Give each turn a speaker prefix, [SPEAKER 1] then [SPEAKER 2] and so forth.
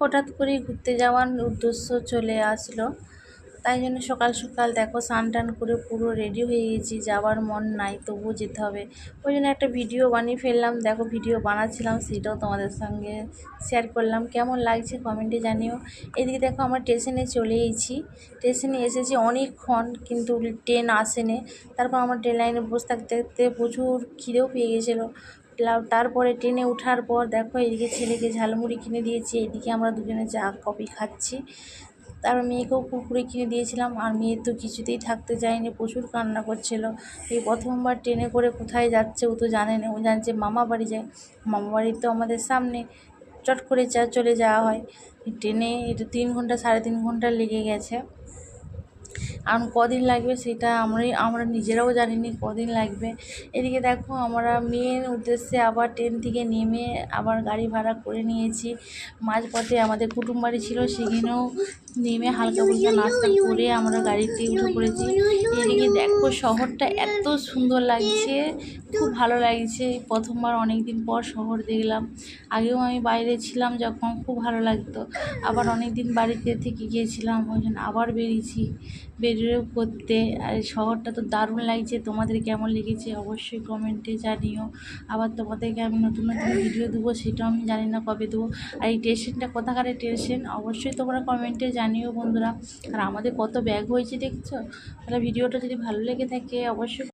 [SPEAKER 1] হঠাৎ করেই ঘুরতে যাওয়ার উদ্দেশ্য চলে আসলো, তাই জন্য সকাল সকাল দেখো স্নান টান করে পুরো রেডি হয়ে গেছি। যাওয়ার মন নাই, তবুও যেতে হবে। ওই জন্য একটা ভিডিও বানিয়ে ফেললাম। দেখো ভিডিও বানাচ্ছিলাম, সেটাও তোমাদের সঙ্গে শেয়ার করলাম। কেমন লাগছে কমেন্টে জানিও। এদিকে দেখো আমরা স্টেশনে চলে এসেছি। স্টেশনে এসেছি অনেকক্ষণ, কিন্তু ট্রেন আসেনি। তারপর আমরা ট্রেন লাইনে বসে থাকতে থাকতে প্রচুর খিদেও পেয়ে গেছিলো। তারপরে ট্রেনে ওঠার পর দেখো এদিকে ছেলেকে ঝালমুড়ি কিনে দিয়েছি, এদিকে আমরা দুজনে চা কফি খাচ্ছি। তারপর মেয়েকেও কুরকুরে কিনে দিয়েছিলাম। আর মেয়ে তো কিছুতেই থাকতে চায়নি, প্রচুর কান্না করছিল। এই প্রথমবার ট্রেনে করে কোথায় যাচ্ছে ও তো জানে না, ও জানছে মামা বাড়ি যায়। মামা বাড়ি তো আমাদের সামনে, চট করে চলে যাওয়া হয়। ট্রেনে এটা 3 ঘন্টা 3.5 ঘন্টা লেগে গেছে। আর কদিন লাগবে সেটা আমরা নিজেরাও জানি না কদিন লাগবে। এদিকে দেখো আমরা মেয়ের উদ্দেশ্যে আবার ট্রেন থেকে নেমে আবার গাড়ি ভাড়া করে নিয়েছি। মাঝপথে আমাদের কুটুম বাড়ি ছিল, সেখানেও নেমে হালকা ফুলকা নাস্তা করে আমরা গাড়িতে উঠে পড়েছি। এদিকে দেখো শহরটা এত সুন্দর লাগছে, খুব ভালো লাগছে। প্রথমবার অনেক দিন পর শহর দেখলাম। আগেও আমি বাইরে ছিলাম যখন, খুব ভালো লাগতো। আবার অনেক দিন বাড়িতে থেকে গিয়েছিলাম, ওই জন্য আবার বেরিয়েছি বেরিয়েও করতে। আর শহরটা তো দারুণ লাগছে। তোমাদের কেমন লেগেছে অবশ্যই কমেন্টে জানিও। আবার তোমাদেরকে আমি নতুন নতুন ভিডিও দেবো, সেটাও আমি জানি না কবে দেবো। আর এই স্টেশনটা কোথাকার স্টেশন অবশ্যই তোমরা কমেন্টে জানিও বন্ধুরা। আর আমাদের কত ব্যাগ হয়েছে দেখছো। তাহলে ভিডিওটা যদি ভালো লেগে থাকে অবশ্যই